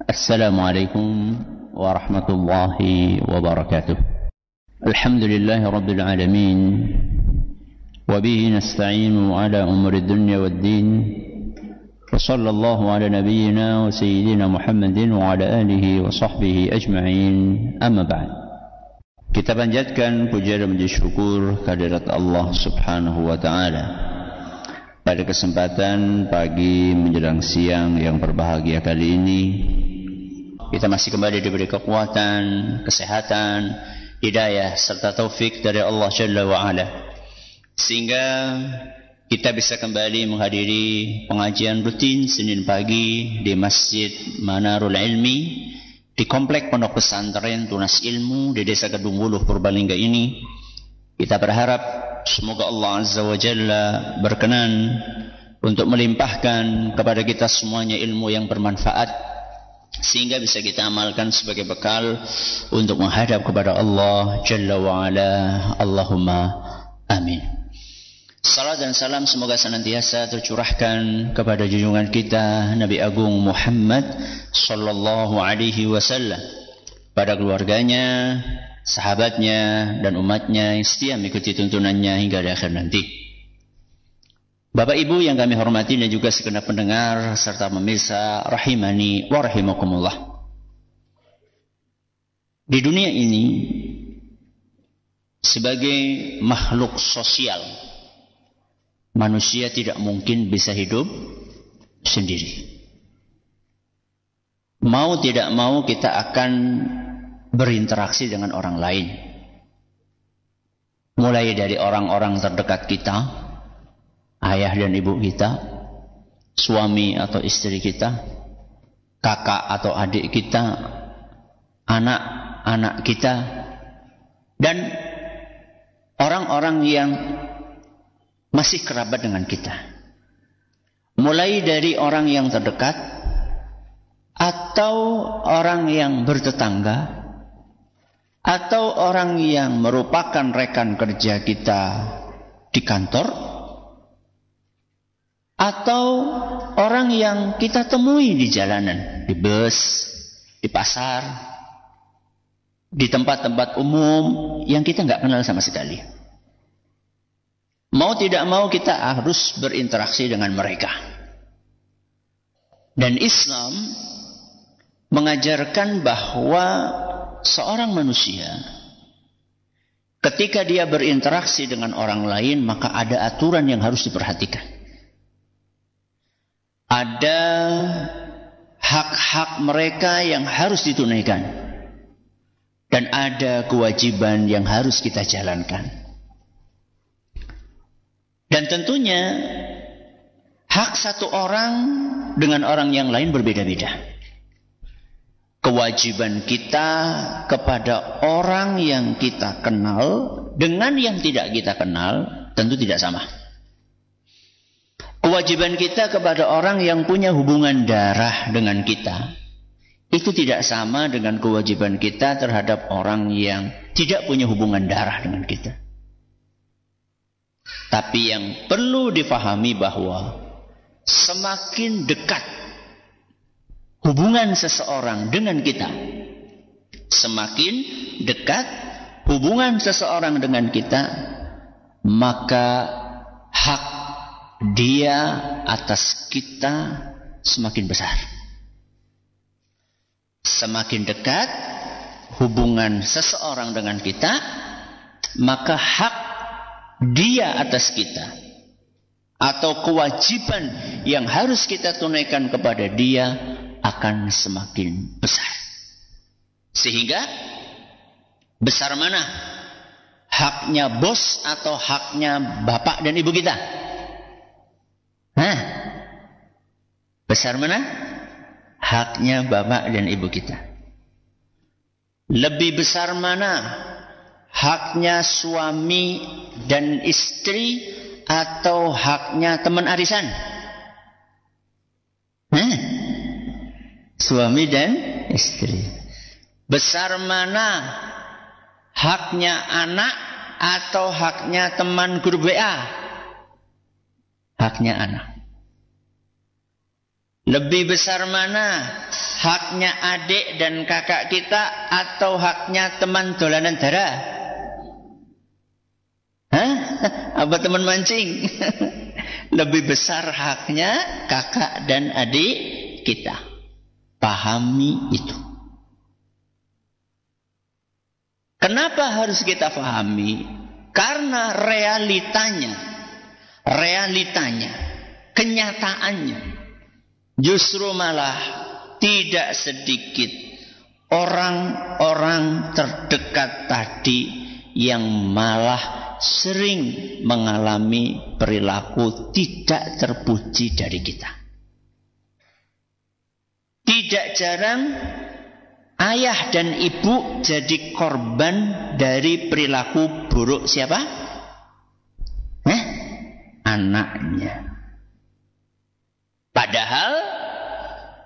Assalamualaikum warahmatullahi wabarakatuh. Alhamdulillahi rabbil alamin. Wabihi nasta'inu ala umuri dunya waddin. Wa sallallahu ala nabiyyina wa sayyidina Muhammadin wa ala alihi wa sahbihi ajma'in. Amma ba'd. Kita panjatkan puja dan puji syukur kehadirat Allah subhanahu wa ta'ala. Pada kesempatan pagi menjelang siang yang berbahagia kali ini, kita masih kembali diberi kekuatan, kesehatan, hidayah serta taufik dari Allah Jalla wa'ala, sehingga kita bisa kembali menghadiri pengajian rutin Senin pagi di Masjid Manarul Ilmi di Komplek Pondok Pesantren Tunas Ilmu di Desa Kedung Wuluh, Purbalingga ini. Kita berharap semoga Allah Azza wa Jalla berkenan untuk melimpahkan kepada kita semuanya ilmu yang bermanfaat, sehingga bisa kita amalkan sebagai bekal untuk menghadap kepada Allah Jalla wa'ala. Allahumma amin. Salam dan salam semoga senantiasa tercurahkan kepada junjungan kita Nabi Agung Muhammad sallallahu alaihi wasallam, pada keluarganya, sahabatnya dan umatnya yang setia mengikuti tuntunannya hingga di akhir nanti. Bapak Ibu yang kami hormati dan juga segenap pendengar serta pemirsa rahimani wa rahimakumullah. Di dunia ini, sebagai makhluk sosial, manusia tidak mungkin bisa hidup sendiri. Mau tidak mau kita akan berinteraksi dengan orang lain. Mulai dari orang-orang terdekat kita, ayah dan ibu kita, suami atau istri kita, kakak atau adik kita, anak-anak kita, dan orang-orang yang masih kerabat dengan kita. Mulai dari orang yang terdekat atau orang yang bertetangga atau orang yang merupakan rekan kerja kita di kantor, atau orang yang kita temui di jalanan, di bus, di pasar, di tempat-tempat umum yang kita nggak kenal sama sekali. Mau tidak mau kita harus berinteraksi dengan mereka. Dan Islam mengajarkan bahwa seorang manusia ketika dia berinteraksi dengan orang lain, maka ada aturan yang harus diperhatikan. Ada hak-hak mereka yang harus ditunaikan, dan ada kewajiban yang harus kita jalankan. Dan tentunya hak satu orang dengan orang yang lain berbeda-beda. Kewajiban kita kepada orang yang kita kenal dengan yang tidak kita kenal tentu tidak sama. Kewajiban kita kepada orang yang punya hubungan darah dengan kita itu tidak sama dengan kewajiban kita terhadap orang yang tidak punya hubungan darah dengan kita. Tapi yang perlu difahami bahwa semakin dekat hubungan seseorang dengan kita, semakin dekat hubungan seseorang dengan kita, maka hak dia atas kita semakin besar. Semakin dekat hubungan seseorang dengan kita, maka hak dia atas kita atau kewajiban yang harus kita tunaikan kepada dia akan semakin besar. Sehingga besar mana haknya bos atau haknya bapak dan ibu kita? Besar mana haknya bapak dan ibu kita? Lebih besar mana haknya suami dan istri atau haknya teman arisan? Suami dan istri. Besar mana haknya anak atau haknya teman grup WA? Haknya anak. Lebih besar mana? Haknya adik dan kakak kita atau haknya teman dolanan darah? Hah? Apa teman mancing? Lebih besar haknya kakak dan adik kita. Pahami itu. Kenapa harus kita pahami? Karena realitanya, kenyataannya, justru malah tidak sedikit orang-orang terdekat tadi yang malah sering mengalami perilaku tidak terpuji dari kita. Tidak jarang ayah dan ibu jadi korban dari perilaku buruk siapa? Anaknya. Padahal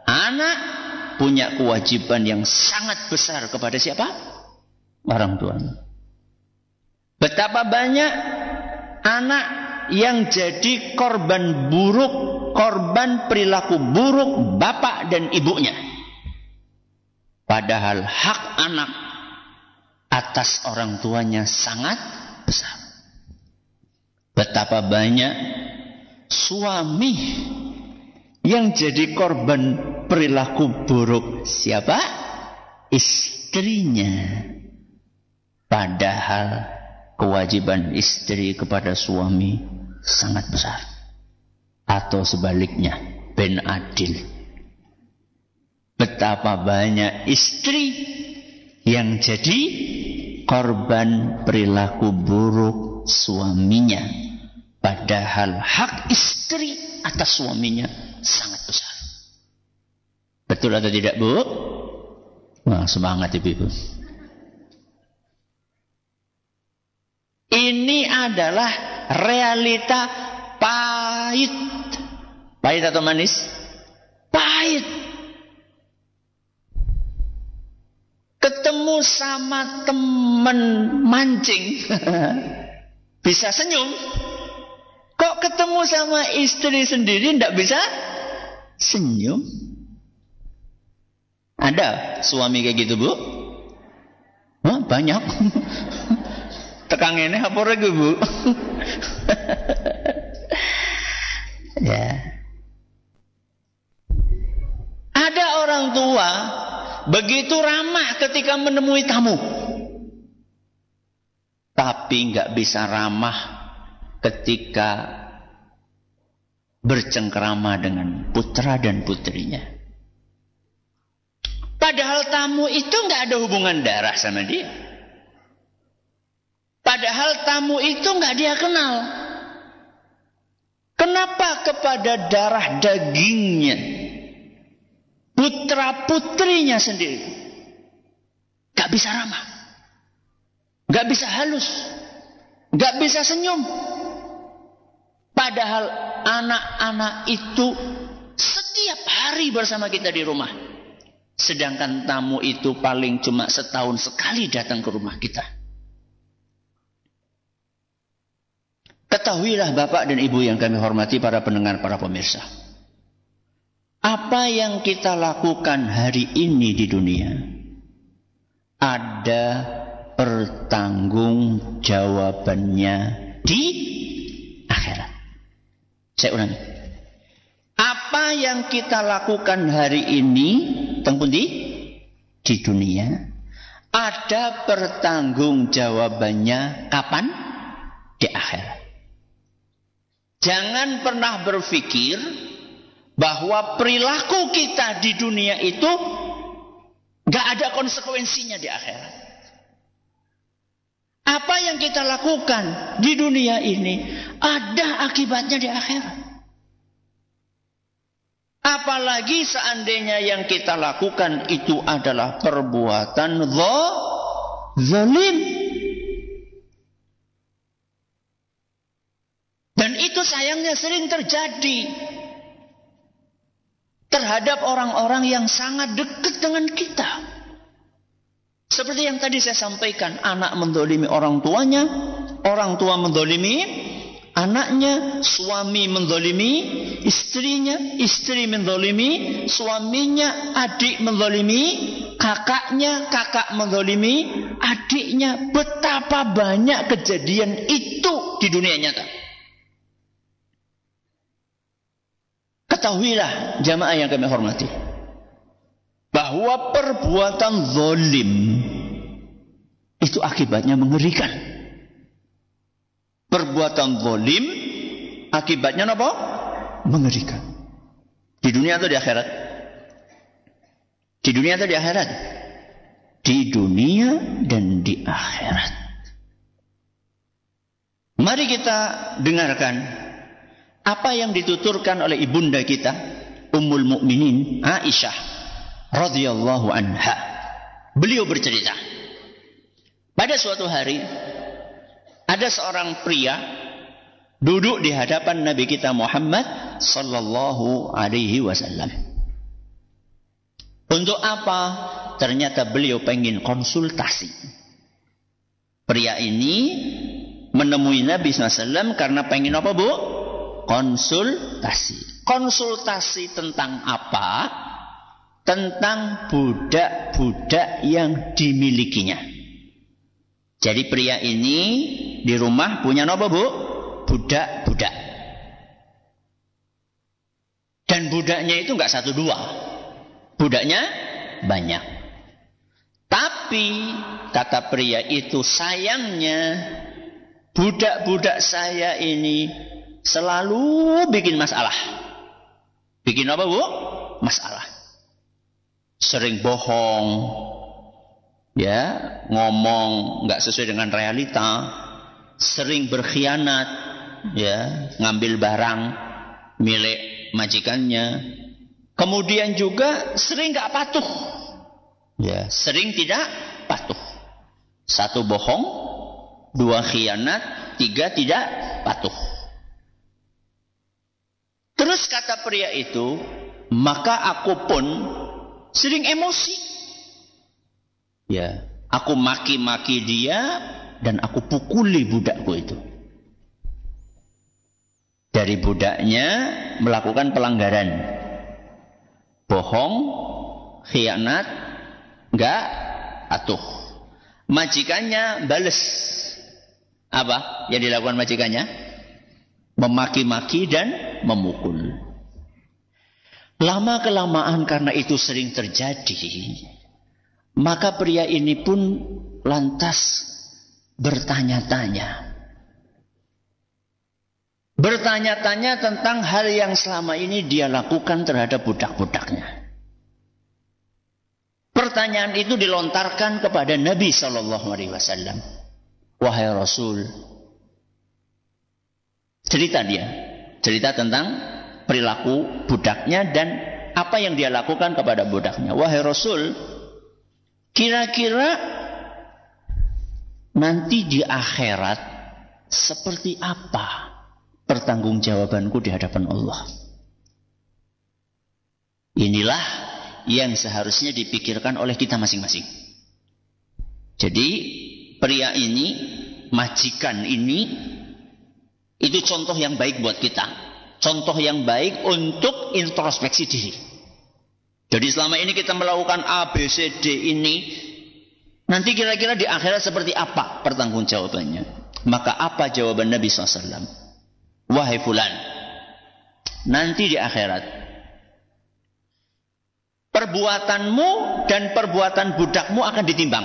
anak punya kewajiban yang sangat besar kepada siapa? Orang tuanya. Betapa banyak anak yang jadi korban buruk, korban perilaku buruk bapak dan ibunya. Padahal hak anak atas orang tuanya sangat besar. Betapa banyak suami yang jadi korban perilaku buruk siapa? Istrinya. Padahal kewajiban istri kepada suami sangat besar. Atau sebaliknya, ben adil. Betapa banyak istri yang jadi korban perilaku buruk suaminya. Padahal hak istri atas suaminya sangat besar. Betul atau tidak, Bu? Wah, semangat ibu-ibu. Ini adalah realita pahit. Pahit atau manis? Pahit. Ketemu sama teman mancing bisa senyum. Kok ketemu sama istri sendiri tidak bisa senyum? Ada suami kayak gitu, Bu? Hah, banyak. Tekang ini apa lagi, Bu? Ya. Ada orang tua begitu ramah ketika menemui tamu, tapi nggak bisa ramah ketika bercengkerama dengan putra dan putrinya. Padahal tamu itu nggak ada hubungan darah sama dia. Padahal tamu itu nggak dia kenal. Kenapa kepada darah dagingnya, putra putrinya sendiri nggak bisa ramah, nggak bisa halus, nggak bisa senyum? Padahal anak-anak itu setiap hari bersama kita di rumah. Sedangkan tamu itu paling cuma setahun sekali datang ke rumah kita. Ketahuilah Bapak dan Ibu yang kami hormati, para pendengar, para pemirsa. Apa yang kita lakukan hari ini di dunia ada pertanggungjawabannya di akhirat. Saya ulangi. Apa yang kita lakukan hari ini tengpun di dunia ada pertanggungjawabannya kapan? Di akhirat. Jangan pernah berpikir bahwa perilaku kita di dunia itu gak ada konsekuensinya di akhirat. Apa yang kita lakukan di dunia ini ada akibatnya di akhirat. Apalagi seandainya yang kita lakukan itu adalah perbuatan zalim. Dan itu sayangnya sering terjadi terhadap orang-orang yang sangat dekat dengan kita. Seperti yang tadi saya sampaikan, anak mendolimi orang tuanya, orang tua mendolimi anaknya, suami menzalimi istrinya, istri menzalimi suaminya, adik menzalimi kakaknya, kakak menzalimi adiknya. Betapa banyak kejadian itu di dunia nyata. Ketahuilah jamaah yang kami hormati, bahwa perbuatan zalim itu akibatnya mengerikan. Perbuatan zalim akibatnya apa? Mengerikan. Di dunia atau di akhirat? Di dunia atau di akhirat? Di dunia dan di akhirat. Mari kita dengarkan apa yang dituturkan oleh ibunda kita Ummul Mukminin Aisyah radhiyallahu anha. Beliau bercerita, pada suatu hari ada seorang pria duduk di hadapan Nabi kita Muhammad sallallahu alaihi wasallam. Untuk apa? Ternyata beliau pengen konsultasi. Pria ini menemui Nabi SAW karena pengen apa, Bu? Konsultasi. Konsultasi tentang apa? Tentang budak-budak yang dimilikinya. Jadi pria ini di rumah punya apa, Bu? Budak-budak. Dan budaknya itu enggak satu dua. Budaknya banyak. Tapi kata pria itu, sayangnya budak-budak saya ini selalu bikin masalah. Bikin apa, Bu? Masalah. Sering bohong. Ya, ngomong nggak sesuai dengan realita, sering berkhianat, ya, ngambil barang milik majikannya. Kemudian juga sering nggak patuh, ya, sering tidak patuh. Satu bohong, dua khianat, tiga tidak patuh. Terus kata pria itu, maka aku pun sering emosi. Ya, aku maki-maki dia dan aku pukuli budakku itu. Dari budaknya melakukan pelanggaran, bohong, khianat, enggak patuh. Majikannya bales. Apa yang dilakukan majikannya? Memaki-maki dan memukul. Lama-kelamaan karena itu sering terjadi, maka pria ini pun lantas bertanya-tanya. Bertanya-tanya tentang hal yang selama ini dia lakukan terhadap budak-budaknya. Pertanyaan itu dilontarkan kepada Nabi SAW. Wahai Rasul, cerita dia. Cerita tentang perilaku budaknya dan apa yang dia lakukan kepada budaknya. Wahai Rasul, kira-kira nanti di akhirat seperti apa pertanggungjawabanku di hadapan Allah? Inilah yang seharusnya dipikirkan oleh kita masing-masing. Jadi pria ini, majikan ini, itu contoh yang baik buat kita. Contoh yang baik untuk introspeksi diri. Jadi selama ini kita melakukan A, B, C, D ini, nanti kira-kira di akhirat seperti apa pertanggungjawabannya? Maka apa jawaban Nabi SAW? Wahai fulan, nanti di akhirat, perbuatanmu dan perbuatan budakmu akan ditimbang.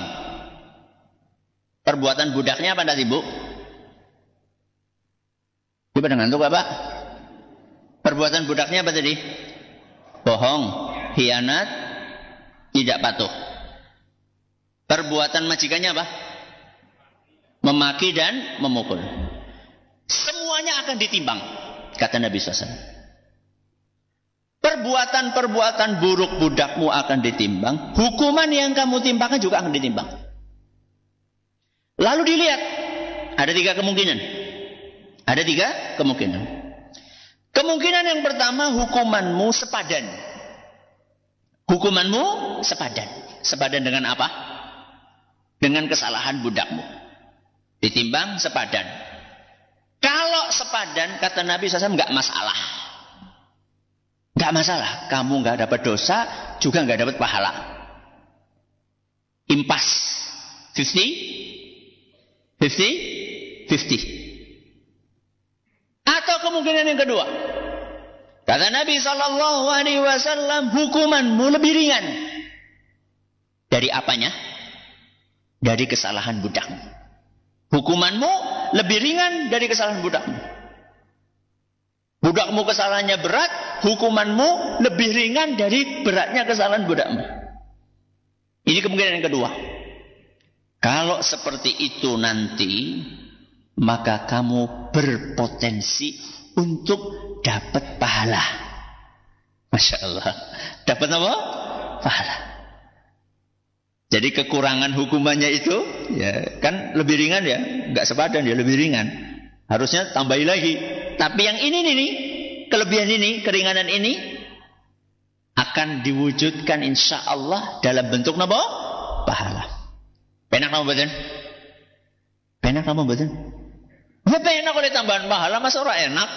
Perbuatan budaknya apa tadi, Bu? Coba dengan ngantuk apa? Perbuatan budaknya apa tadi? Bohong, khianat, tidak patuh. Perbuatan majikannya apa? Memaki dan memukul. Semuanya akan ditimbang, kata Nabi SAW. Perbuatan-perbuatan buruk budakmu akan ditimbang. Hukuman yang kamu timpakan juga akan ditimbang. Lalu dilihat, ada tiga kemungkinan. Ada tiga kemungkinan. Kemungkinan yang pertama, hukumanmu sepadan. Hukumanmu sepadan. Sepadan dengan apa? Dengan kesalahan budakmu. Ditimbang sepadan. Kalau sepadan, kata Nabi SAW, nggak masalah. Nggak masalah. Kamu nggak dapat dosa, juga nggak dapat pahala. Impas. 50? 50? Atau kemungkinan yang kedua. Kata Nabi SAW, hukumanmu lebih ringan. Dari apanya? Dari kesalahan budakmu. Hukumanmu lebih ringan dari kesalahan budakmu. Budakmu kesalahannya berat, hukumanmu lebih ringan dari beratnya kesalahan budakmu. Ini kemungkinan yang kedua. Kalau seperti itu nanti, maka kamu berpotensi untuk dapat pahala. Masya Allah. Dapat apa? Pahala. Jadi kekurangan hukumannya itu, ya kan lebih ringan ya, nggak sepadan ya, lebih ringan. Harusnya tambahin lagi. Tapi yang ini nih, kelebihan ini, keringanan ini akan diwujudkan insya Allah dalam bentuk apa? Pahala. Penak nama badan? Penak nama badan? Apa enak oleh tambahan pahala, masa orang enak?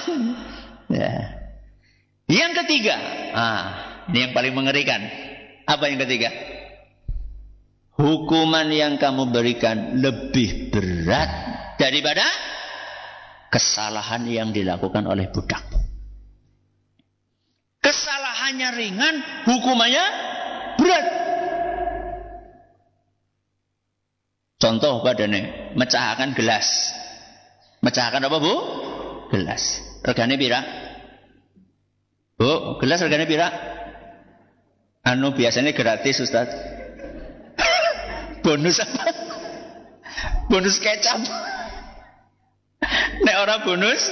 Ya. Yang ketiga, ini yang paling mengerikan. Apa yang ketiga? Hukuman yang kamu berikan lebih berat daripada kesalahan yang dilakukan oleh budakmu. Kesalahannya ringan, hukumannya berat. Contoh padane, mecahakan gelas. Mecahakan apa, Bu? Gelas. Regane pira? Bu, gelas regane pira? Anu biasanya gratis, Ustaz. Bonus apa? Bonus kecap. Nek ora bonus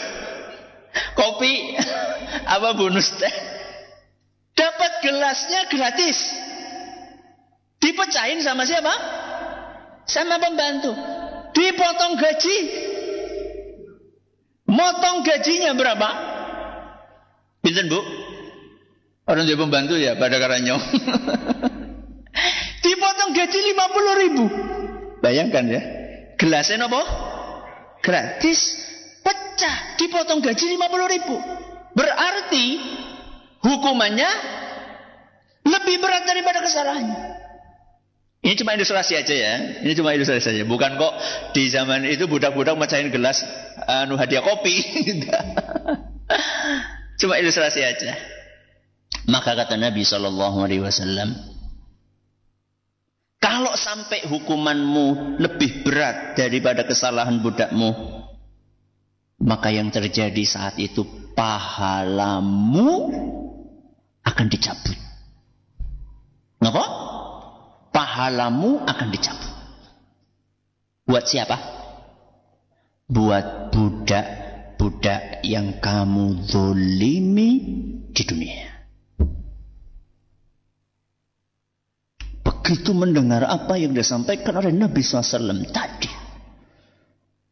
kopi apa bonus teh? Dapat gelasnya gratis. Dipecahin sama siapa? Sama pembantu. Dipotong gaji. Motong gajinya berapa? Pinten, Bu? Orang dia pembantu ya pada karanyong. Dipotong gaji 50.000. Bayangkan ya. Gelasnya apa? Gratis. Pecah. Dipotong gaji 50.000. Berarti hukumannya lebih berat daripada kesalahannya. Ini cuma ilustrasi aja ya. Ini cuma ilustrasi saja. Bukan kok di zaman itu budak-budak mecahin gelas hadiah kopi. Cuma ilustrasi aja. Maka kata Nabi SAW, kalau sampai hukumanmu lebih berat daripada kesalahan budakmu, maka yang terjadi saat itu pahalamu akan dicabut. Kenapa? Pahalamu akan dicabut. Buat siapa? Buat budak-budak yang kamu zolimi di dunia. Begitu mendengar apa yang disampaikan oleh Nabi SAW tadi,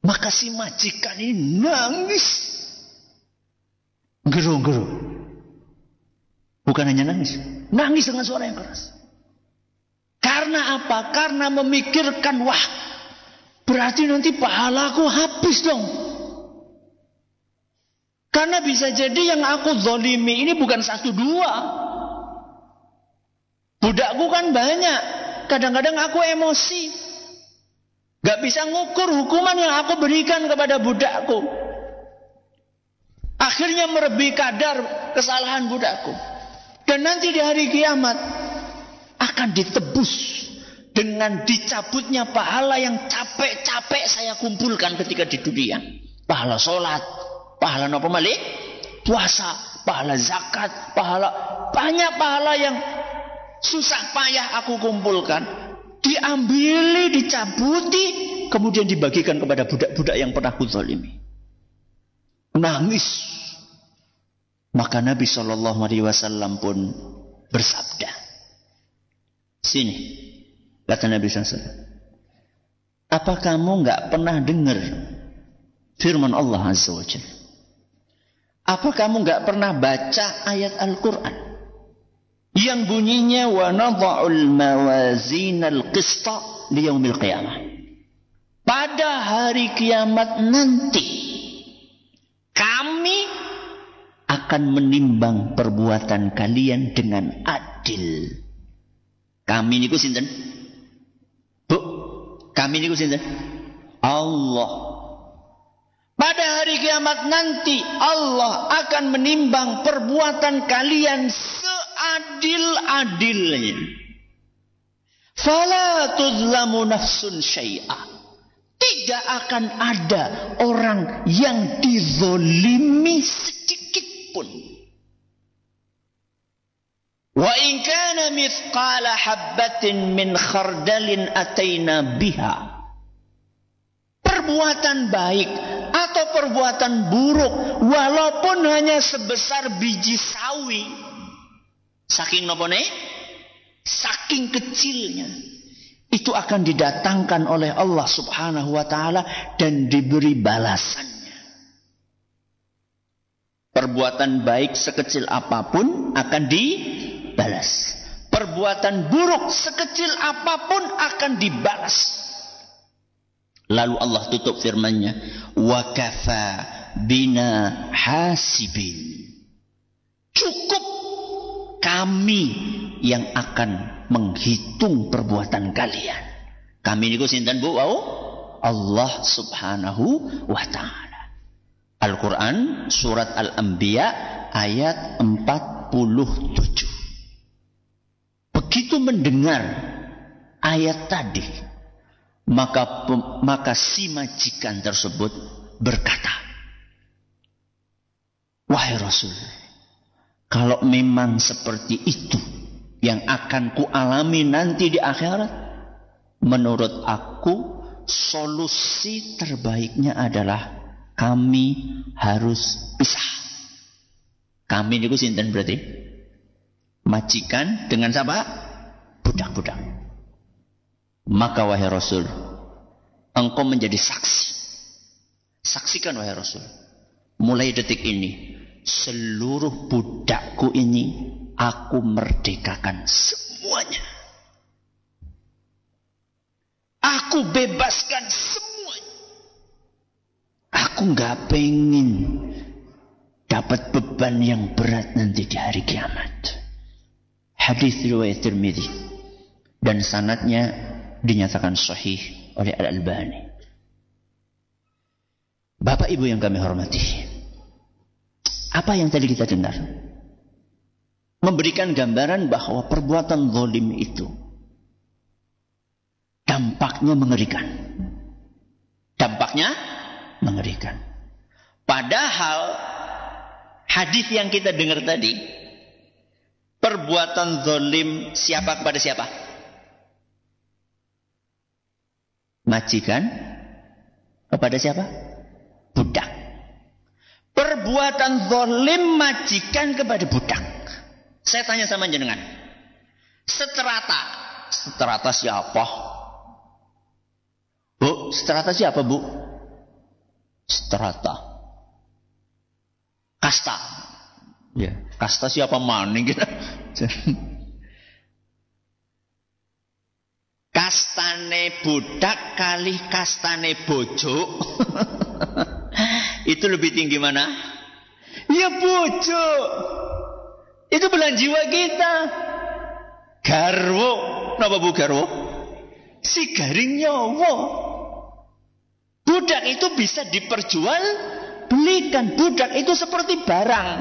maka si majikan ini nangis. Geru-geru. Bukan hanya nangis. Nangis dengan suara yang keras. Karena apa? Karena memikirkan, wah, berarti nanti pahalaku habis dong. Karena bisa jadi yang aku zolimi ini bukan 1, 2. Budakku kan banyak. Kadang-kadang aku emosi. Gak bisa ngukur hukuman yang aku berikan kepada budakku. Akhirnya melebihi kadar kesalahan budakku. Dan nanti di hari kiamat akan ditebus dengan dicabutnya pahala yang capek-capek saya kumpulkan ketika di dunia. Pahala sholat, pahala apa malik? Puasa, pahala zakat, pahala banyak pahala yang susah payah aku kumpulkan. Diambili, dicabuti, kemudian dibagikan kepada budak-budak yang pernah kuzalimi. Nangis. Maka Nabi SAW pun bersabda, sini, kata Nabi SAW, apa kamu nggak pernah dengar firman Allah Azza wa Jalla? Apa kamu nggak pernah baca ayat Al-Quran yang bunyinya wa nadha'ul mawazinal qista liyaumil qiyamah? Pada hari kiamat nanti Kami akan menimbang perbuatan kalian dengan adil. Kami niku sinten? Bu, kami niku sinten? Allah. Pada hari kiamat nanti Allah akan menimbang perbuatan kalian seadil-adilnya. Fala tuzlamu nafsun syai'a. Tidak akan ada orang yang dizolimi sedikit pun. Wa in kana mithqala habbatin min khardalin ataina biha. Perbuatan baik atau perbuatan buruk walaupun hanya sebesar biji sawi. Saking napa ne? Saking kecilnya. Itu akan didatangkan oleh Allah Subhanahu wa ta'ala dan diberi balasannya. Perbuatan baik sekecil apapun akan dibalas. Perbuatan buruk sekecil apapun akan dibalas. Lalu Allah tutup firman-Nya, wa kafa bina hasibin. Cukup kami yang akan menghitung perbuatan kalian. Kami niku sinten Bu? Allah Subhanahu wa ta'ala. Al-Quran surat Al-Anbiya ayat 47. Begitu mendengar ayat tadi, maka si majikan tersebut berkata, wahai Rasul, kalau memang seperti itu yang akan kualami nanti di akhirat, menurut aku solusi terbaiknya adalah kami harus pisah. Kami niku sinten berarti? Majikan dengan siapa? Budak-budak. Maka wahai Rasul, engkau menjadi saksi. Saksikan wahai Rasul, mulai detik ini seluruh budakku ini aku merdekakan semuanya. Aku bebaskan semuanya. Aku gak pengen dapat beban yang berat nanti di hari kiamat. Hadis riwayat Tirmidzi dan sanadnya dinyatakan sahih oleh Al-Albani. Bapak Ibu yang kami hormati, apa yang tadi kita dengar memberikan gambaran bahwa perbuatan zalim itu dampaknya mengerikan. Dampaknya mengerikan. Padahal hadis yang kita dengar tadi, perbuatan zalim siapa kepada siapa? Majikan kepada siapa? Budak. Perbuatan zalim majikan kepada budak. Saya tanya sama jenengan, seterata siapa? Bu, seterata siapa Bu? Seterata kasta. Ya, kasta siapa maning kita? Kastane budak kali kastane bojo. Itu lebih tinggi mana? Ya bojo. Itu belahan jiwa kita. Garwo, napa Bu garwo? Si garing nyawa. Budak itu bisa diperjual belikan. Budak itu seperti barang.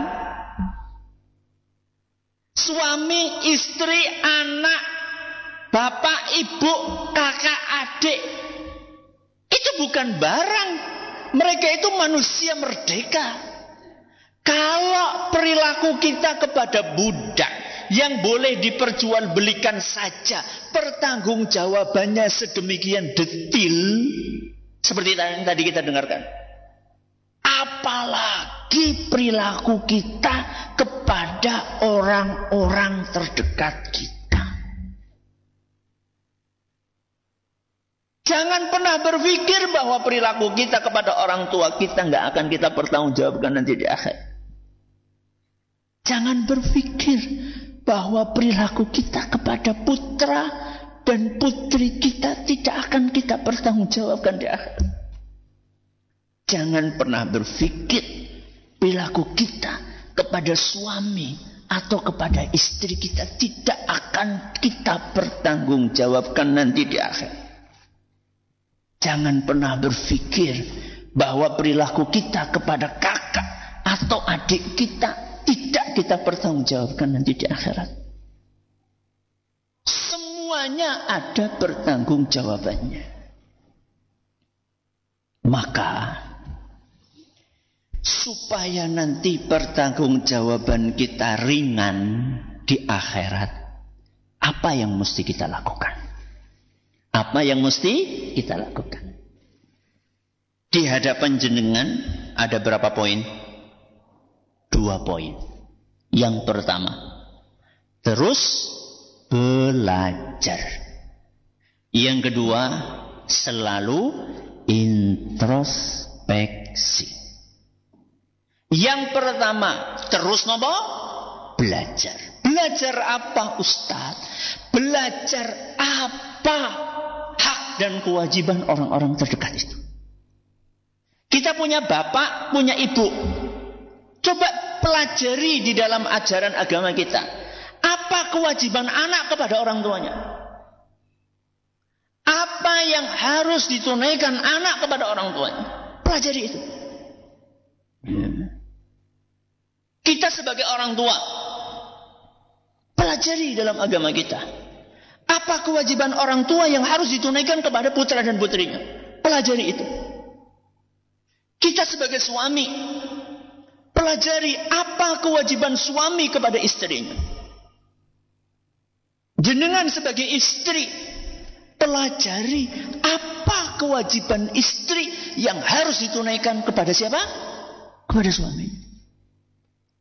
Suami, istri, anak, bapak, ibu, kakak, adik. Itu bukan barang. Mereka itu manusia merdeka. Kalau perilaku kita kepada budak yang boleh diperjualbelikan saja, pertanggungjawabannya sedemikian detil, seperti yang tadi kita dengarkan. Apalagi perilaku kita kepada orang-orang terdekat kita. Jangan pernah berpikir bahwa perilaku kita kepada orang tua kita nggak akan kita pertanggungjawabkan nanti di akhir. Jangan berpikir bahwa perilaku kita kepada putra dan putri kita tidak akan kita pertanggungjawabkan di akhir. Jangan pernah berpikir perilaku kita kepada suami atau kepada istri kita tidak akan kita pertanggungjawabkan nanti di akhir. Jangan pernah berpikir bahwa perilaku kita kepada kakak atau adik kita tidak kita pertanggungjawabkan nanti di akhirat. Semuanya ada pertanggungjawabannya. Maka supaya nanti pertanggungjawaban kita ringan di akhirat, apa yang mesti kita lakukan? Apa yang mesti kita lakukan? Di hadapan jenengan ada berapa poin? 2 poin. Yang pertama, terus belajar. Yang kedua, selalu introspeksi. Yang pertama, terus nopo? Belajar. Belajar apa, Ustaz? Belajar apa hak dan kewajiban orang-orang terdekat itu. Kita punya bapak, punya ibu. Coba pelajari di dalam ajaran agama kita. Apa kewajiban anak kepada orang tuanya? Apa yang harus ditunaikan anak kepada orang tuanya? Pelajari itu. Kita sebagai orang tua, pelajari dalam agama kita. Apa kewajiban orang tua yang harus ditunaikan kepada putra dan putrinya? Pelajari itu. Kita sebagai suami, pelajari apa kewajiban suami kepada istrinya. Jenengan sebagai istri, pelajari apa kewajiban istri yang harus ditunaikan kepada siapa? Kepada suami.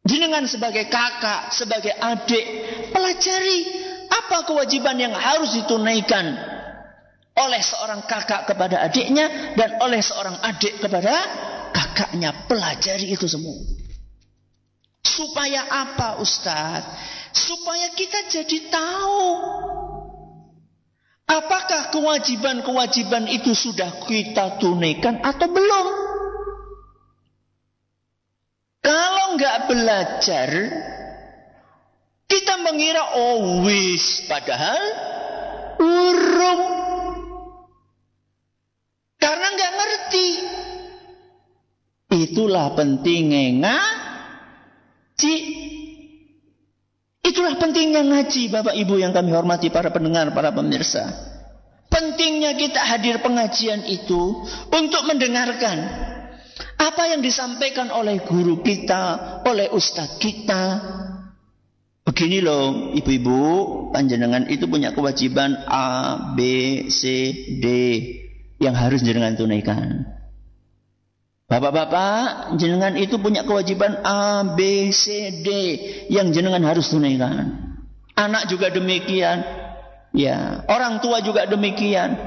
Jenengan sebagai kakak, sebagai adik, pelajari apa kewajiban yang harus ditunaikan oleh seorang kakak kepada adiknya dan oleh seorang adik kepada kakaknya. Pelajari itu semua. Supaya apa, Ustaz? Supaya kita jadi tahu apakah kewajiban-kewajiban itu sudah kita tunaikan atau belum. Kalau nggak belajar, kita mengira oh wis, padahal urung. Karena nggak ngerti. Itulah pentingnya ngaji. Itulah pentingnya ngaji, Bapak Ibu yang kami hormati, para pendengar, para pemirsa. Pentingnya kita hadir pengajian itu untuk mendengarkan apa yang disampaikan oleh guru kita, oleh ustadz kita. Begini loh, ibu-ibu, panjenengan itu punya kewajiban A, B, C, D yang harus jenengan tunaikan. Bapak-bapak, jenengan itu punya kewajiban A, B, C, D yang jenengan harus tunaikan. Anak juga demikian. Ya, orang tua juga demikian.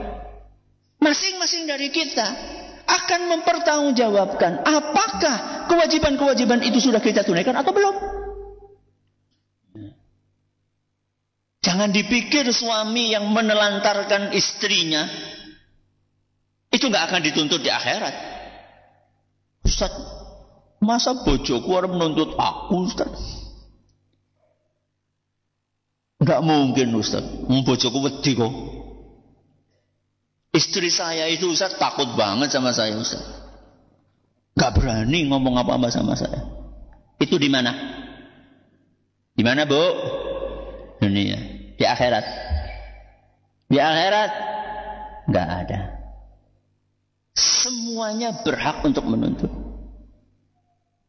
Masing-masing dari kita akan mempertanggungjawabkan apakah kewajiban-kewajiban itu sudah kita tunaikan atau belum. Jangan dipikir suami yang menelantarkan istrinya itu nggak akan dituntut di akhirat. Ustaz, masa bojoku orang menuntut aku, Ustaz? Nggak mungkin, Ustaz. Bojoku wedi kok. Istri saya itu, Ustaz, takut banget sama saya, Ustaz. Nggak berani ngomong apa-apa sama saya. Itu di mana? Di mana, Bu? Dunia. Di akhirat. Di akhirat nggak ada. Semuanya berhak untuk menuntut.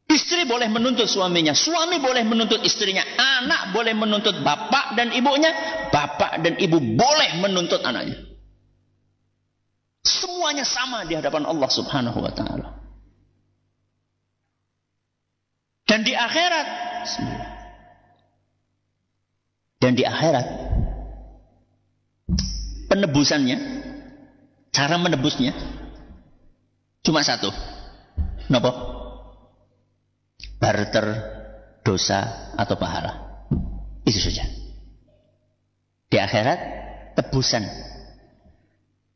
Istri boleh menuntut suaminya, suami boleh menuntut istrinya, anak boleh menuntut bapak dan ibunya, bapak dan ibu boleh menuntut anaknya. Semuanya sama di hadapan Allah Subhanahu wa taala. Dan di akhirat, penebusannya, cara menebusnya cuma satu. Napa? Barter dosa atau pahala. Itu saja. Di akhirat tebusan.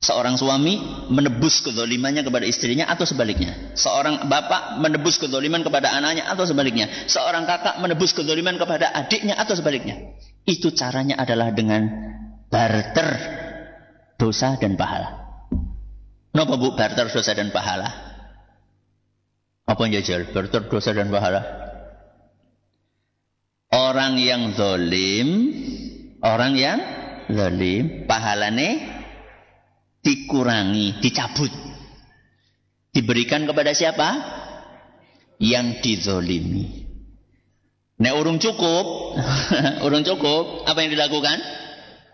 Seorang suami menebus kezalimannya kepada istrinya atau sebaliknya. Seorang bapak menebus kezaliman kepada anaknya atau sebaliknya. Seorang kakak menebus kezaliman kepada adiknya atau sebaliknya. Itu caranya adalah dengan barter dosa dan pahala. Kenapa bu barter dosa dan pahala? Apa yang jajal? Barter dosa dan pahala. Orang yang zalim, pahalane dikurangi, dicabut. Diberikan kepada siapa? Yang dizolimi. Nek urung cukup, apa yang dilakukan?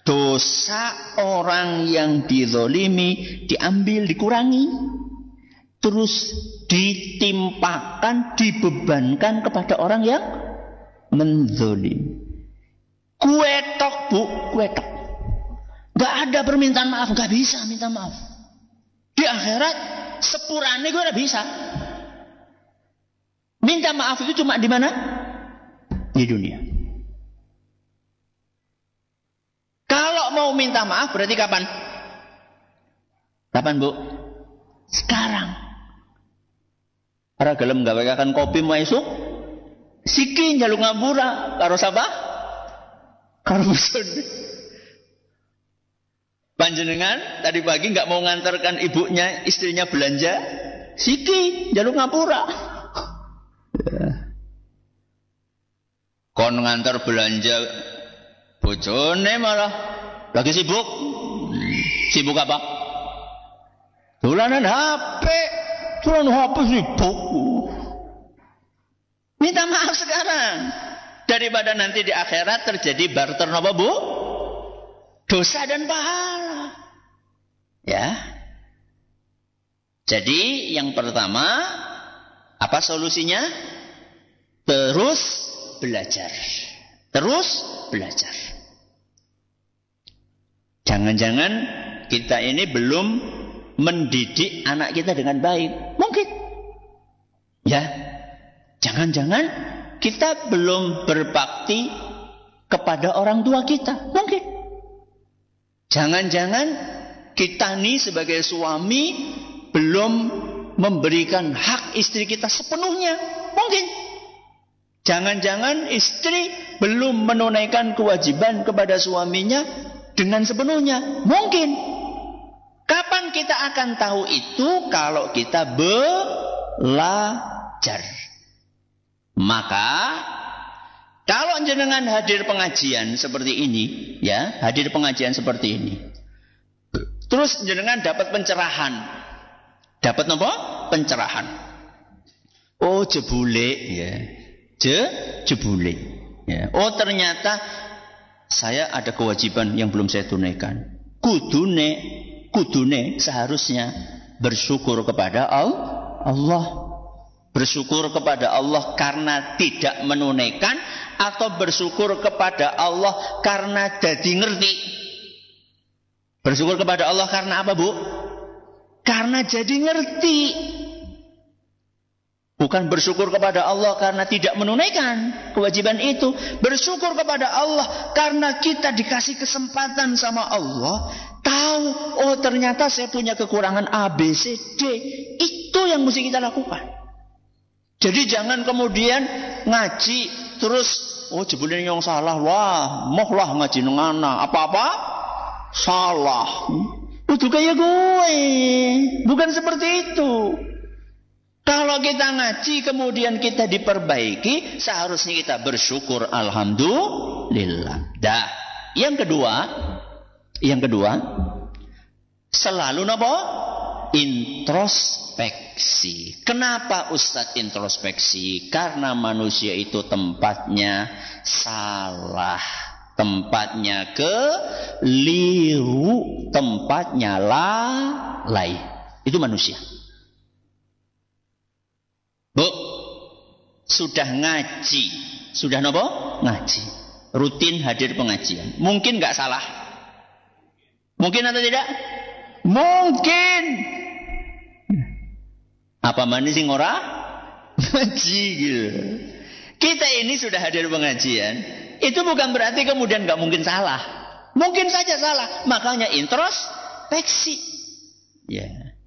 Dosa orang yang dizolimi diambil, dikurangi. Terus ditimpakan, dibebankan kepada orang yang menzolim. Kue tok bu, kue tok. Gak ada permintaan maaf, gak bisa minta maaf. Di akhirat sepurane gue gak bisa. Minta maaf itu cuma di mana? Di dunia. Kalau mau minta maaf berarti kapan? Kapan bu? Sekarang. Para gelem gawe kan kopi mau esuk. Siki njaluk ngapura karo sapa? Karo musuh. Panjenengan tadi pagi nggak mau ngantarkan ibunya, istrinya belanja, siki jaluk ngapura. Kon ngantar belanja, bojone malah lagi sibuk. Sibuk apa? Dolanan HP, sibuk. Minta maaf sekarang daripada nanti di akhirat terjadi barter apa bu? Dosa dan pahala. Ya. Jadi yang pertama, apa solusinya? Terus belajar. Terus belajar. Jangan-jangan kita ini belum mendidik anak kita dengan baik. Mungkin. Ya. Jangan-jangan kita belum berbakti kepada orang tua kita. Mungkin. Jangan-jangan kita nih sebagai suami belum memberikan hak istri kita sepenuhnya. Mungkin. Jangan-jangan istri belum menunaikan kewajiban kepada suaminya dengan sepenuhnya. Mungkin. Kapan kita akan tahu itu? Kalau kita belajar. Maka kalau jenengan hadir pengajian seperti ini, ya, hadir pengajian seperti ini. Terus jenengan dapat pencerahan. Dapat apa? Pencerahan. Oh, jebule, ya. Jebule. Ya. Oh, ternyata saya ada kewajiban yang belum saya tunaikan. Kudune seharusnya bersyukur kepada Allah. Bersyukur kepada Allah karena tidak menunaikan, atau bersyukur kepada Allah karena jadi ngerti. Bersyukur kepada Allah karena apa bu? Karena jadi ngerti. Bukan bersyukur kepada Allah karena tidak menunaikan kewajiban itu. Bersyukur kepada Allah karena kita dikasih kesempatan sama Allah. Tahu, oh ternyata saya punya kekurangan A, B, C, D. Itu yang mesti kita lakukan. Jadi jangan kemudian ngaji terus, oh jebule yang salah, wah, moh lah ngaji nengana, apa-apa salah. Udah kayak gue, bukan seperti itu. Kalau kita ngaji kemudian kita diperbaiki, seharusnya kita bersyukur alhamdulillah. Dah. Yang kedua, selalu napa? Introspeksi. Kenapa Ustadz introspeksi? Karena manusia itu tempatnya salah, tempatnya keliru, tempatnya lalai. Itu manusia. Bu, sudah ngaji, sudah nopo? Ngaji. Rutin hadir pengajian. Mungkin nggak salah? Mungkin atau tidak? Mungkin. Apa manis sing ora? Ngaji gitu. Kita ini sudah hadir pengajian. Itu bukan berarti kemudian nggak mungkin salah. Mungkin saja salah. Makanya introspeksi. Ya.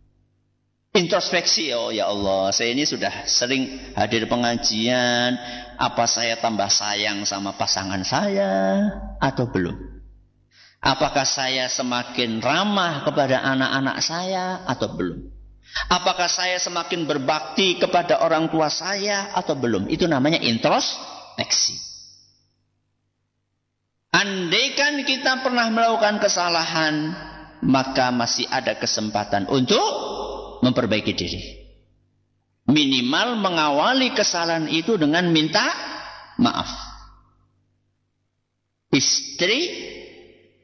Introspeksi, oh ya Allah, saya ini sudah sering hadir pengajian, apa saya tambah sayang sama pasangan saya atau belum? Apakah saya semakin ramah kepada anak-anak saya atau belum? Apakah saya semakin berbakti kepada orang tua saya atau belum? Itu namanya introspeksi. Andaikan kita pernah melakukan kesalahan, maka masih ada kesempatan untuk memperbaiki diri. Minimal mengawali kesalahan itu dengan minta maaf. Istri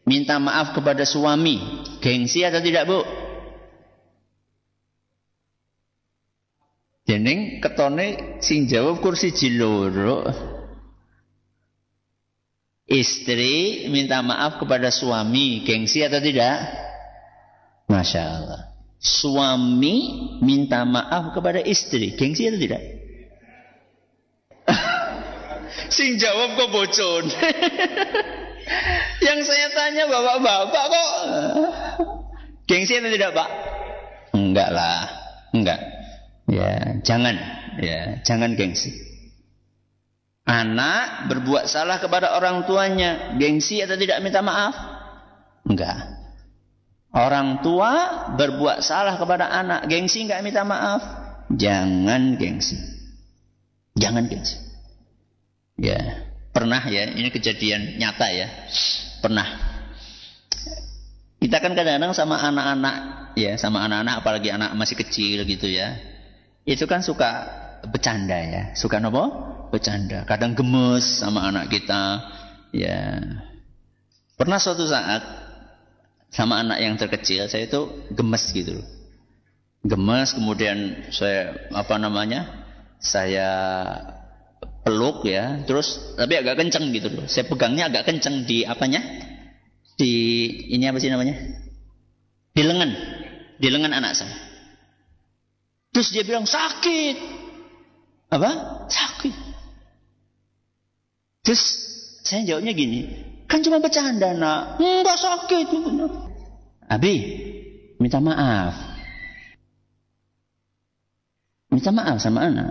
minta maaf kepada suami, gengsi atau tidak, Bu? Jeneng ketone sing jawab kursi jiloro. Istri minta maaf kepada suami, gengsi atau tidak? Masya Allah. Suami minta maaf kepada istri, gengsi atau tidak? Sing jawab kok bocon. Yang saya tanya bapak-bapak kok gengsi atau tidak, Pak? Enggak lah, enggak. Ya, jangan gengsi. Anak berbuat salah kepada orang tuanya, gengsi atau tidak minta maaf? Enggak. Orang tua berbuat salah kepada anak, gengsi enggak minta maaf? Jangan gengsi. Jangan gengsi. Ya, pernah ya, ini kejadian nyata ya. Pernah. Kita kan kadang-kadang sama anak-anak ya, sama anak-anak apalagi anak masih kecil gitu ya. Itu kan suka bercanda ya. Suka apa? Bercanda. Kadang gemes sama anak kita. Ya. Pernah suatu saat sama anak yang terkecil, saya itu gemes gitu loh. Gemes, kemudian saya saya peluk ya, terus tapi agak kenceng gitu loh. Saya pegangnya agak kenceng di apanya? Di ini apa sih namanya? Di lengan anak saya. Terus dia bilang sakit. Apa? Sakit. Terus saya jawabnya gini, kan cuma bercanda, Nak. Enggak sakit. Abi, minta maaf. Minta maaf sama anak.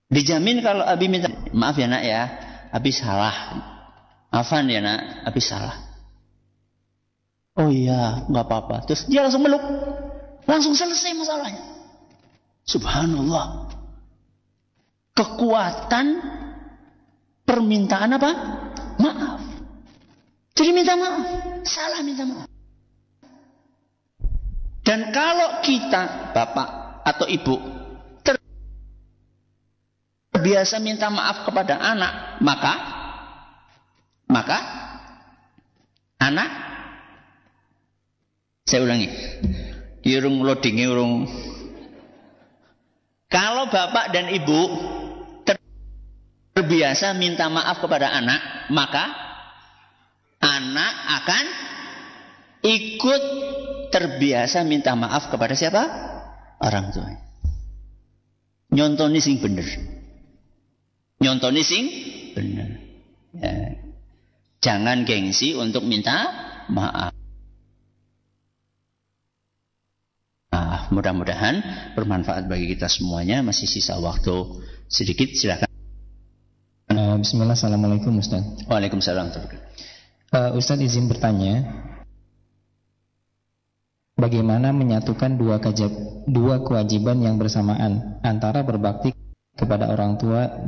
Dijamin kalau Abi minta maaf ya, Nak ya. Abi salah. Maafan ya, Nak. Abi salah. Oh iya, enggak apa-apa. Terus dia langsung meluk. Langsung selesai masalahnya. Subhanallah. Kekuatan permintaan apa? Maaf. Jadi minta maaf. Salah minta maaf. Dan kalau kita, bapak atau ibu, terbiasa minta maaf kepada anak, maka anak, saya ulangi, urung loadingnya urung. Kalau bapak dan ibu terbiasa minta maaf kepada anak, maka anak akan ikut terbiasa minta maaf kepada siapa? Orang tua. Nyontoni sing bener. Nyontoni sing bener. Ya. Jangan gengsi untuk minta maaf. Mudah-mudahan bermanfaat bagi kita semuanya. Masih sisa waktu sedikit, silakan. Bismillah, assalamualaikum Ustaz. Waalaikumsalam. Ustaz izin bertanya, bagaimana menyatukan dua kewajiban yang bersamaan antara berbakti kepada orang tua,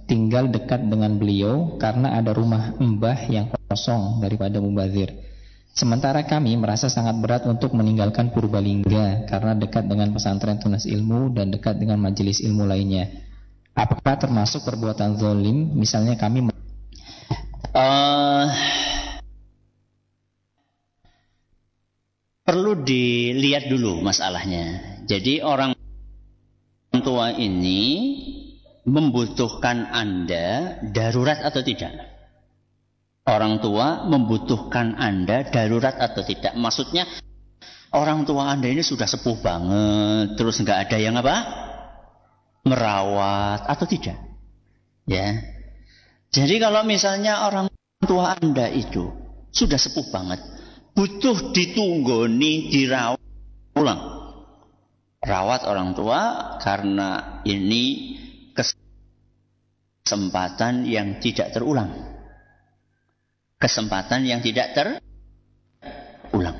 tinggal dekat dengan beliau karena ada rumah mbah yang kosong daripada mubazir. Sementara kami merasa sangat berat untuk meninggalkan Purbalingga karena dekat dengan pesantren Tunas Ilmu dan dekat dengan majelis ilmu lainnya. Apakah termasuk perbuatan zalim? Misalnya kami perlu dilihat dulu masalahnya. Jadi orang tua ini membutuhkan Anda darurat atau tidak? Orang tua membutuhkan Anda darurat atau tidak? Maksudnya orang tua Anda ini sudah sepuh banget, terus nggak ada yang apa? Merawat atau tidak? Ya. Jadi kalau misalnya orang tua Anda itu sudah sepuh banget, butuh ditunggoni, dirawat ulang. Rawat orang tua karena ini kesempatan yang tidak terulang. Kesempatan yang tidak terulang.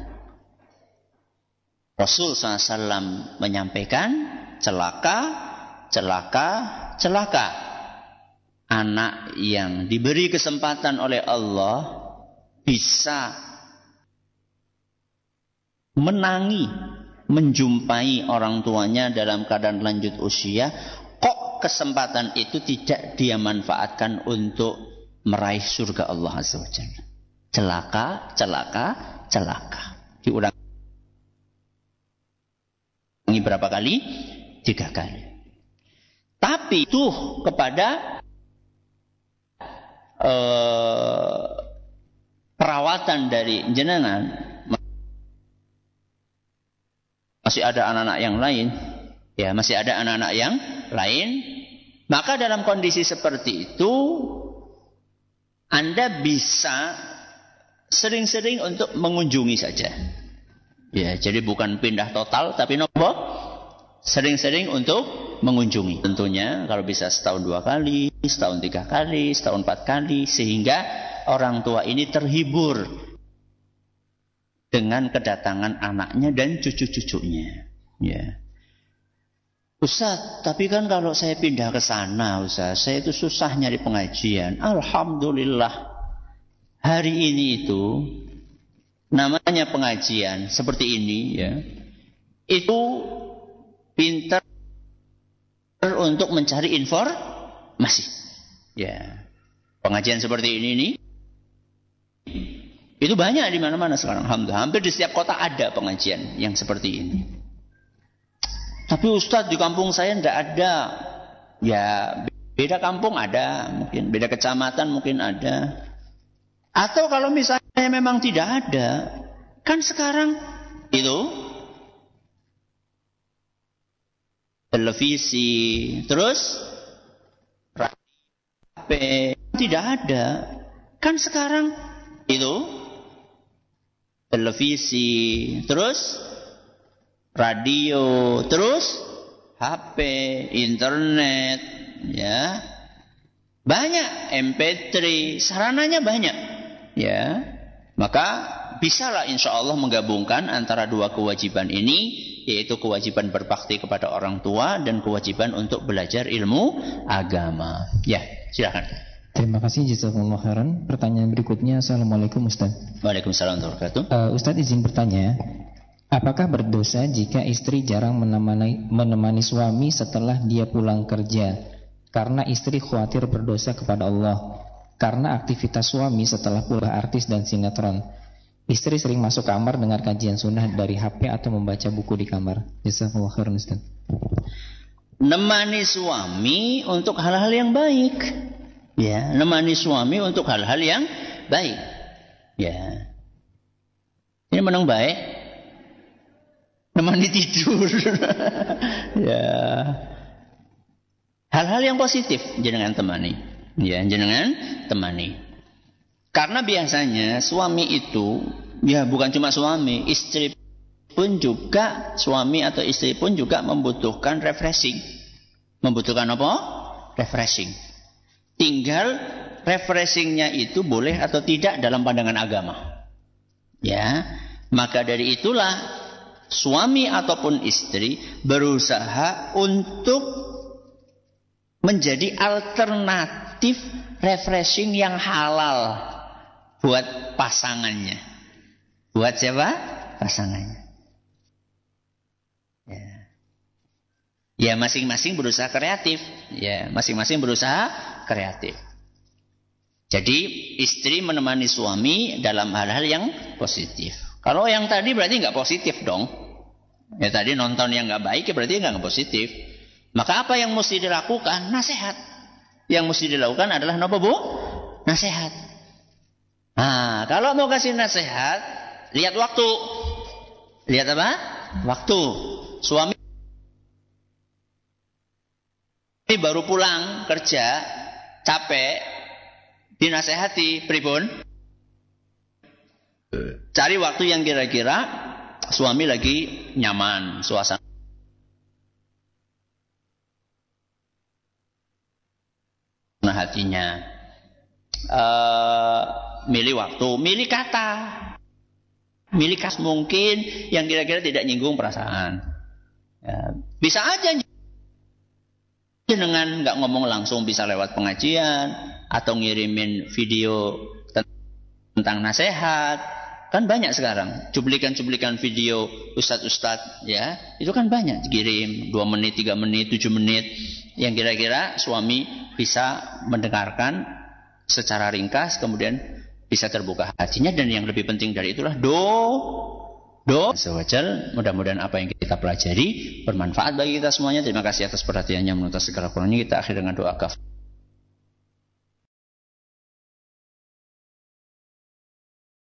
Rasul SAW menyampaikan, celaka, celaka, celaka. Anak yang diberi kesempatan oleh Allah bisa menangi, menjumpai orang tuanya dalam keadaan lanjut usia, kok kesempatan itu tidak dia manfaatkan untuk meraih surga Allah Azza wa Jalla. Celaka, celaka, celaka. Diulangi berapa kali? 3 kali. Tapi itu kepada perawatan dari jenengan, masih ada anak-anak yang lain, ya masih ada anak-anak yang lain, maka dalam kondisi seperti itu Anda bisa sering-sering untuk mengunjungi saja. Ya, jadi bukan pindah total, tapi nopo sering-sering untuk mengunjungi. Tentunya kalau bisa setahun 2 kali, setahun 3 kali, setahun 4 kali, sehingga orang tua ini terhibur dengan kedatangan anaknya dan cucu-cucunya. Ya. Ustaz, tapi kan kalau saya pindah ke sana, Ustaz, saya itu susah nyari pengajian. Alhamdulillah, hari ini itu namanya pengajian seperti ini, ya, itu pintar untuk mencari informasi. Ya, pengajian seperti ini nih, itu banyak di mana-mana sekarang. Alhamdulillah, hampir di setiap kota ada pengajian yang seperti ini. Tapi Ustadz, di kampung saya tidak ada. Ya, beda kampung ada, mungkin beda kecamatan mungkin ada. Atau kalau misalnya memang tidak ada, kan sekarang itu televisi, terus HP tidak ada, kan sekarang itu televisi, terus radio, terus HP, internet, ya banyak, MP3, sarananya banyak. Ya, maka bisalah insya Allah menggabungkan antara 2 kewajiban ini, yaitu kewajiban berbakti kepada orang tua dan kewajiban untuk belajar ilmu agama. Ya, silakan. Terima kasih jazakumullah khairan. Pertanyaan berikutnya, Assalamualaikum Ustaz. Waalaikumsalam warahmatullahi wabarakatuh. Ustaz izin bertanya, apakah berdosa jika istri jarang menemani suami setelah dia pulang kerja karena istri khawatir berdosa kepada Allah? Karena aktivitas suami setelah pulang artis dan sinetron, istri sering masuk kamar dengar kajian sunnah dari HP atau membaca buku di kamar. Jazakallahu khairan Ustaz. Nemani suami untuk hal-hal yang baik. Ya, nemani suami untuk hal-hal yang baik. Ya. Ini menang baik. Nemani tidur. Ya. Hal-hal yang positif jenengan temani. Ya, jenengan temani. Karena biasanya suami itu, ya bukan cuma suami, istri pun juga, suami atau istri pun juga membutuhkan refreshing. Membutuhkan apa? Refreshing. Tinggal refreshingnya itu boleh atau tidak dalam pandangan agama. Ya, maka dari itulah suami ataupun istri berusaha untuk menjadi alternatif refreshing yang halal buat pasangannya. Buat siapa? Pasangannya. Ya, masing-masing berusaha kreatif. Ya, masing-masing berusaha kreatif. Jadi istri menemani suami dalam hal-hal yang positif. Kalau yang tadi berarti nggak positif dong. Ya tadi nonton yang nggak baik ya berarti nggak positif. Maka apa yang mesti dilakukan? Nasihat. Yang mesti dilakukan adalah apa bu? Nasihat. Nah, kalau mau kasih nasihat, lihat waktu. Lihat apa? Waktu. Suami baru pulang kerja, capek, dinasehati, pripun? Cari waktu yang kira-kira suami lagi nyaman, suasana hatinya. Milih waktu, milih kata. Milih kata mungkin yang kira-kira tidak nyinggung perasaan. Ya, bisa aja dengan nggak ngomong langsung, bisa lewat pengajian atau ngirimin video tentang nasihat. Kan banyak sekarang cuplikan-cuplikan video ustadz-ustadz, ya itu kan banyak, kirim 2 menit, 3 menit, 7 menit yang kira-kira suami bisa mendengarkan secara ringkas, kemudian bisa terbuka hatinya. Dan yang lebih penting dari itulah Azawajal. Mudah-mudahan apa yang kita pelajari bermanfaat bagi kita semuanya. Terima kasih atas perhatiannya. Menuntas segala kurangnya kita akhir dengan doa kafaraah.